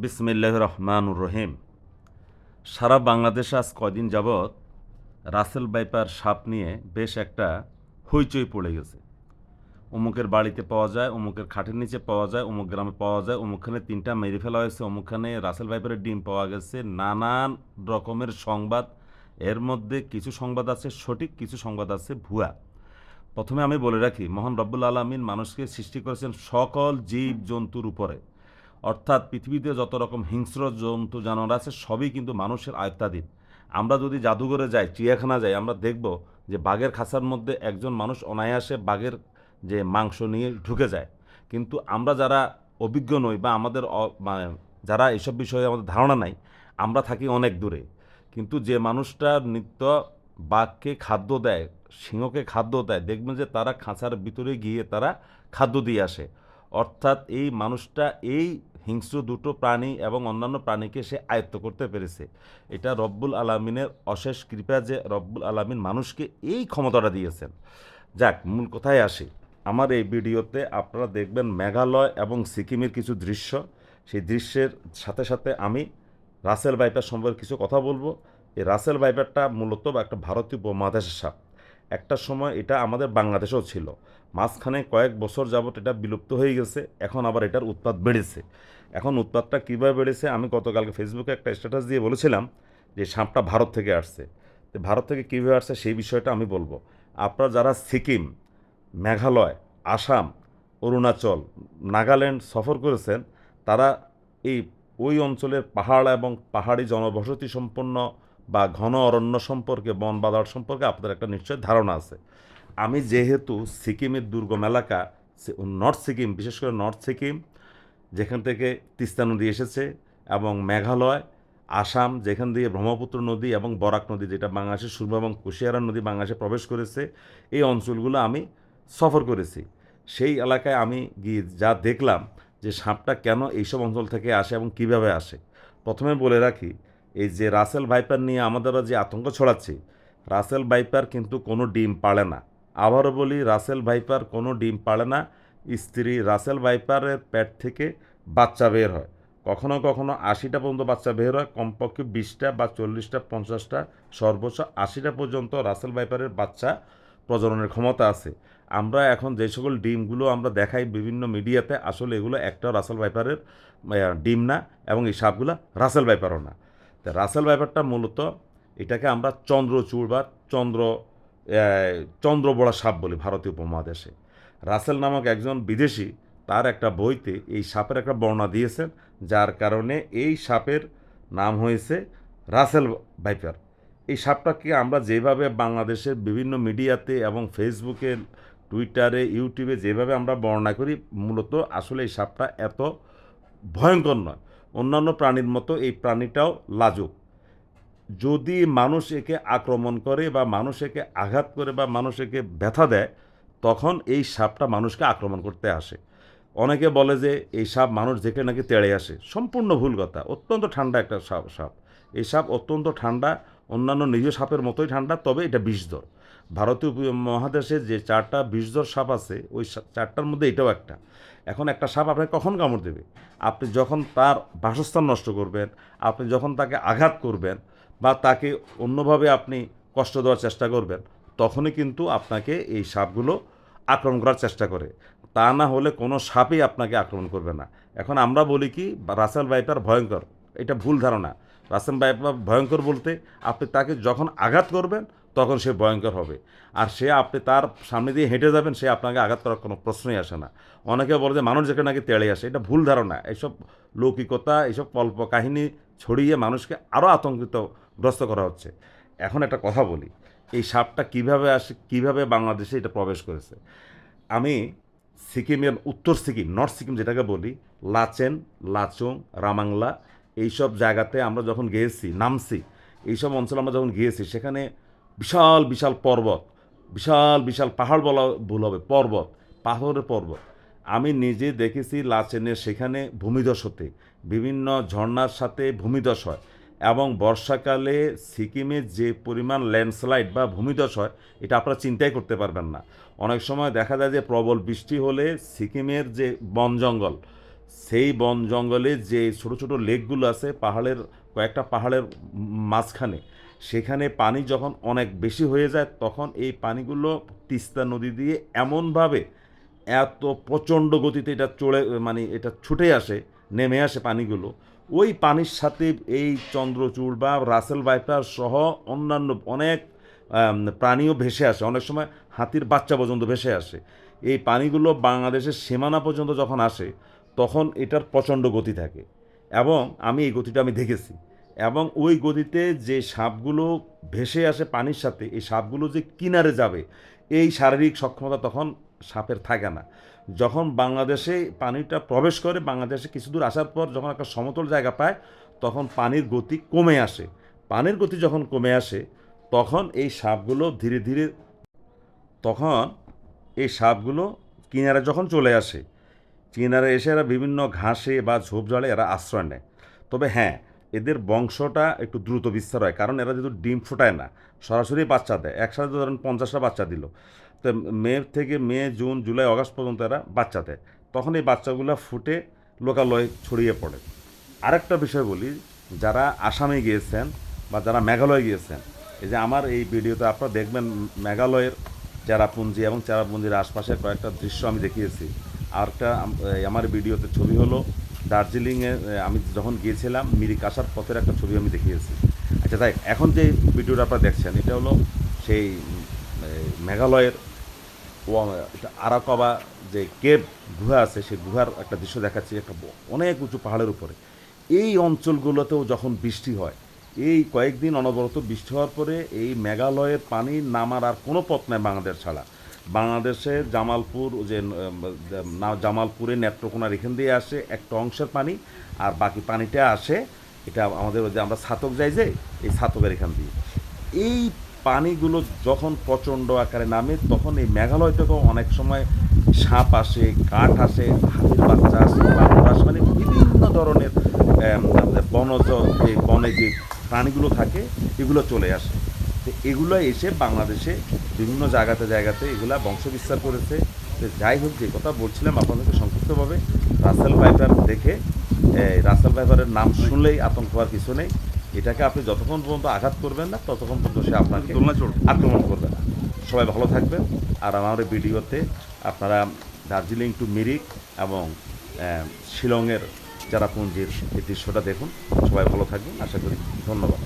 বিসমিল্লাহির রহমানুর রহিম। সারা বাংলাদেশে আজ কয়দিন যাবৎ রাসেল ভাইপার সাপ নিয়ে বেশ একটা হইচই পড়ে গেছে। অমুকের বাড়িতে পাওয়া যায়, অমুকের খাটের নিচে পাওয়া যায়, অমুক গ্রামে পাওয়া যায়, অমুকখানে ৩টা মেরে ফেলা হয়েছে, অমুকখানে রাসেল ভাইপারের ডিম পাওয়া গেছে। নানান রকমের সংবাদ। এর মধ্যে কিছু সংবাদ আছে সঠিক, কিছু সংবাদ আছে ভুয়া। প্রথমে আমি বলে রাখি, মহান রব্বুল আলামিন মানুষকে সৃষ্টি করেছেন সকল জীব জন্তুর উপরে। অর্থাৎ পৃথিবীতে যত রকম হিংস্র জন্তু জানোয়ার আছে সবই কিন্তু মানুষের আয়ত্তাধীন। আমরা যদি জাদুঘরে যাই, চিড়িয়াখানা যাই, আমরা দেখব যে বাঘের খাঁচার মধ্যে একজন মানুষ অনায়াসে বাঘের যে মাংস নিয়ে ঢুকে যায়। কিন্তু আমরা যারা অভিজ্ঞ নই বা আমাদের মানে যারা এসব বিষয়ে আমাদের ধারণা নাই, আমরা থাকি অনেক দূরে। কিন্তু যে মানুষটা নিত্য বাঘকে খাদ্য দেয়, সিংহকে খাদ্য দেয়, দেখবেন যে তারা খাঁচার ভিতরে গিয়ে তারা খাদ্য দিয়ে আসে। অর্থাৎ এই মানুষটা এই হিংস্র দুটো প্রাণী এবং অন্যান্য প্রাণীকে সে আয়ত্ত করতে পেরেছে। এটা রব্বুল আলামিনের অশেষ কৃপা যে রব্বুল আলামিন মানুষকে এই ক্ষমতাটা দিয়েছেন। যাক, মূল কথায় আসি। আমার এই ভিডিওতে আপনারা দেখবেন মেঘালয় এবং সিকিমের কিছু দৃশ্য। সেই দৃশ্যের সাথে সাথে আমি রাসেল ভাইপার সম্পর্কে কিছু কথা বলবো। এই রাসেল ভাইপারটা মূলত একটা ভারতীয় উপমহাদেশের সাপ। একটা সময় এটা আমাদের বাংলাদেশেও ছিল। মাঝখানে কয়েক বছর যাবৎ এটা বিলুপ্ত হয়ে গেছে। এখন আবার এটার উৎপাত বেড়েছে। এখন উৎপাতটা কীভাবে বেড়েছে, আমি গতকালকে ফেসবুকে একটা স্ট্যাটাস দিয়ে বলেছিলাম যে সাপটা ভারত থেকে আসছে। তো ভারত থেকে কীভাবে আসছে সেই বিষয়টা আমি বলবো। আপনারা যারা সিকিম, মেঘালয়, আসাম, অরুণাচল, নাগাল্যান্ড সফর করেছেন, তারা এই ওই অঞ্চলের পাহাড় এবং পাহাড়ি জনবসতি সম্পন্ন বা ঘন অরণ্য সম্পর্কে, বন বাদার সম্পর্কে আপনাদের একটা নিশ্চয় ধারণা আছে। আমি যেহেতু সিকিমের দুর্গম এলাকা, নর্থ সিকিম, বিশেষ করে নর্থ সিকিম যেখান থেকে তিস্তা নদী এসেছে, এবং মেঘালয়, আসাম যেখান দিয়ে ব্রহ্মপুত্র নদী এবং বরাক নদী যেটা বাংলাদেশের সুরমা এবং কুশিয়ারা নদী বাংলাদেশে প্রবেশ করেছে, এই অঞ্চলগুলো আমি সফর করেছি। সেই এলাকায় আমি গিয়ে যা দেখলাম যে সাপটা কেন এইসব অঞ্চল থেকে আসে এবং কিভাবে আসে। প্রথমে বলে রাখি, এই যে রাসেল ভাইপার নিয়ে আমাদেরও যে আতঙ্ক ছড়াচ্ছি, রাসেল ভাইপার কিন্তু কোনো ডিম পাড়ে না। আবারও বলি, রাসেল ভাইপার কোনো ডিম পাড়ে না। স্ত্রী রাসেল ভাইপারের পেট থেকে বাচ্চা বের হয়। কখনো কখনো 80টা পর্যন্ত বাচ্চা বের হয়, কমপক্ষে 20টা বা 40টা, 50টা, সর্বোচ্চ 80টা পর্যন্ত রাসেল ভাইপারের বাচ্চা প্রজননের ক্ষমতা আছে। আমরা এখন যে সকল ডিমগুলো আমরা দেখাই বিভিন্ন মিডিয়াতে, আসলে এগুলো একটাও রাসেল ভাইপারের ডিম না, এবং এই সাপগুলো রাসেল ভাইপারও না। তা রাসেল ভাইপারটা মূলত এটাকে আমরা চন্দ্রচূড় বা চন্দ্রবোড়া সাপ বলি ভারতীয় উপমহাদেশে। রাসেল নামক একজন বিদেশি তার একটা বইতে এই সাপের একটা বর্ণনা দিয়েছেন, যার কারণে এই সাপের নাম হয়েছে রাসেল ভাইপার। এই সাপটাকে আমরা যেভাবে বাংলাদেশের বিভিন্ন মিডিয়াতে এবং ফেসবুকে, টুইটারে, ইউটিউবে যেভাবে আমরা বর্ণনা করি, মূলত আসলে এই সাপটা এত ভয়ঙ্কর নয়। অন্যান্য প্রাণীর মতো এই প্রাণীটাও লাজুক। যদি মানুষ একে আক্রমণ করে বা মানুষ একে আঘাত করে বা মানুষ একে ব্যথা দেয়, তখন এই সাপটা মানুষকে আক্রমণ করতে আসে। অনেকে বলে যে এই সাপ মানুষ দেখে নাকি তেড়ে আসে। সম্পূর্ণ ভুল কথা। অত্যন্ত ঠান্ডা একটা সাপ। এই সাপ অত্যন্ত ঠান্ডা, অন্যান্য নিজ সাপের মতোই ঠান্ডা, তবে এটা বিষধর। ভারতীয় মহাদেশে যে 4টা বিষধর সাপ আছে, ওই 4টার মধ্যে এটাও একটা। এখন একটা সাপ আপনাকে কখন কামড় দেবে? আপনি যখন তার বাসস্থান নষ্ট করবেন, আপনি যখন তাকে আঘাত করবেন বা তাকে অন্যভাবে আপনি কষ্ট দেওয়ার চেষ্টা করবেন, তখনই কিন্তু আপনাকে এই সাপগুলো আক্রমণ করার চেষ্টা করে। তা না হলে কোনো সাপই আপনাকে আক্রমণ করবে না। এখন আমরা বলি কি, রাসেল ভাইপার ভয়ঙ্কর, এটা ভুল ধারণা। রাসেল ভাইপার ভয়ঙ্কর বলতে আপনি তাকে যখন আঘাত করবেন তখন সে ভয়ঙ্কর হবে। আর সে, আপনি তার সামনে দিয়ে হেঁটে যাবেন, সে আপনাকে আঘাত করার কোনো প্রশ্নই আসে না। অনেকে বলে যে মানুষ যেখানে নাকি তেড়ে আসে, এটা ভুল ধারণা। এইসব লৌকিকতা, এইসব কল্প কাহিনী ছড়িয়ে মানুষকে আরও আতঙ্কিতগ্রস্ত করা হচ্ছে। এখন একটা কথা বলি, এই সাপটা কিভাবে আসে, কিভাবে বাংলাদেশে এটা প্রবেশ করেছে। আমি সিকিমের উত্তর সিকিম, নর্থ সিকিম যেটাকে বলি, লাচেন, লাচুং, রামাংলা, এইসব জায়গাতে আমরা যখন গিয়েছি, নামছি, এইসব অঞ্চলে আমরা যখন গিয়েছি, সেখানে বিশাল বিশাল পর্বত, বিশাল বিশাল পাহাড় বলা ভুল হবে, পর্বত, পাহাড়ের পর্বত। আমি নিজে দেখেছি লাচেনের সেখানে ভূমিধস হতে, বিভিন্ন ঝর্ণার সাথে ভূমিধস হয়, এবং বর্ষাকালে সিকিমে যে পরিমাণ ল্যান্ডস্লাইড বা ভূমিধস হয়, এটা আপনারা চিন্তাই করতে পারবেন না। অনেক সময় দেখা যায় যে প্রবল বৃষ্টি হলে সিকিমের যে বন জঙ্গল, সেই বন জঙ্গলে যে ছোট ছোট লেকগুলো আছে পাহাড়ের, কয়েকটা পাহাড়ের মাঝখানে, সেখানে পানি যখন অনেক বেশি হয়ে যায় তখন এই পানিগুলো তিস্তা নদী দিয়ে এমনভাবে এত প্রচণ্ড গতিতে এটা চড়ে, মানে এটা ছুটে আসে, নেমে আসে পানিগুলো। ওই পানির সাথে এই চন্দ্রচূড় বা রাসেল ভাইপার সহ অন্যান্য অনেক প্রাণীও ভেসে আসে, অনেক সময় হাতির বাচ্চা পর্যন্ত ভেসে আসে। এই পানিগুলো বাংলাদেশের সীমানা পর্যন্ত যখন আসে তখন এটার প্রচণ্ড গতি থাকে, এবং আমি এই গতিটা আমি দেখেছি। এবং ওই গতিতে যে সাপগুলো ভেসে আসে পানির সাথে, এই সাপগুলো যে কিনারে যাবে এই শারীরিক সক্ষমতা তখন সাপের থাকে না। যখন বাংলাদেশে পানিটা প্রবেশ করে, বাংলাদেশে কিছু দূর আসার পর যখন একটা সমতল জায়গা পায় তখন পানির গতি কমে আসে। পানির গতি যখন কমে আসে তখন এই সাপগুলো ধীরে ধীরে, তখন এই সাপগুলো কিনারে যখন চলে আসে, কিনারে এসে এরা বিভিন্ন ঘাসে বা ঝোপঝাড়ে এরা আশ্রয় নেয়। তবে হ্যাঁ, এদের বংশটা একটু দ্রুত বিস্তার হয়, কারণ এরা যেহেতু ডিম ফোটায় না, সরাসরি বাচ্চা দেয়। একসাথে ধরেন 50টা বাচ্চা দিল, তো মে, জুন, জুলাই, আগস্ট পর্যন্ত এরা বাচ্চা দেয়। তখন এই বাচ্চাগুলো ফুটে লোকালয়ে ছড়িয়ে পড়ে। আরেকটা বিষয় বলি, যারা আসামে গিয়েছেন বা যারা মেঘালয় গিয়েছেন, এই যে আমার এই ভিডিওতে আপনারা দেখবেন মেঘালয়ের চেরাপুঞ্জি এবং চেরাপুঞ্জির আশপাশের কয়েকটা দৃশ্য আমি দেখিয়েছি। আর একটা আমার ভিডিওতে ছবি হলো দার্জিলিংয়ে আমি যখন গিয়েছিলাম মিরিক আসার পথের একটা ছবি আমি দেখিয়েছি। আচ্ছা তাই এখন যে ভিডিওটা আপনারা দেখছেন এটা হলো সেই মেঘালয়ের এটা আরাকাবা যে কেভ গুহা আছে, সেই গুহার একটা দৃশ্য দেখাচ্ছি, একটা অনেক উঁচু পাহাড়ের উপরে। এই অঞ্চলগুলোতেও যখন বৃষ্টি হয়, এই কয়েকদিন অনবরত বৃষ্টি হওয়ার পরে এই মেঘালয়ের পানি নামার আর কোনো পথ নেই বাংলাদেশ ছাড়া। বাংলাদেশে জামালপুর যে জামালপুরে নেত্রকোনার এখান দিয়ে আসে একটা অংশের পানি, আর বাকি পানিটা আসে এটা আমাদের যে আমরা ছাতক যাই যে এই ছাতকের এখান দিয়ে। এই পানিগুলো যখন প্রচণ্ড আকারে নামে তখন এই মেঘালয় থেকেও অনেক সময় সাপ আসে, কাঠ আসে, হাতির বাচ্চা আসে, বানর আসে, মানে বিভিন্ন ধরনের বনজ, এই বনে যে প্রাণীগুলো থাকে এগুলো চলে আসে। তো এগুলো এসে বাংলাদেশে বিভিন্ন জায়গাতে এগুলা বংশবিস্তার করেছে। তো যাই হোক, যে কথা বলছিলাম আপনাদেরকে সংক্ষিপ্তভাবে, রাসেল ভাইপার দেখে, রাসেল ভাইপারের নাম শুনলেই আতঙ্ক হওয়ার কিছু নেই। এটাকে আপনি যতক্ষণ পর্যন্ত আঘাত করবেন না ততক্ষণ পর্যন্ত সে আপনাকে আক্রমণ করবে না। সবাই ভালো থাকবেন। আর আমার এই ভিডিওতে আপনারা দার্জিলিং টু মিরিক এবং শিলংয়ের চেরাপুঞ্জির এই দৃশ্যটা দেখুন। সবাই ভালো থাকবেন আশা করি। ধন্যবাদ।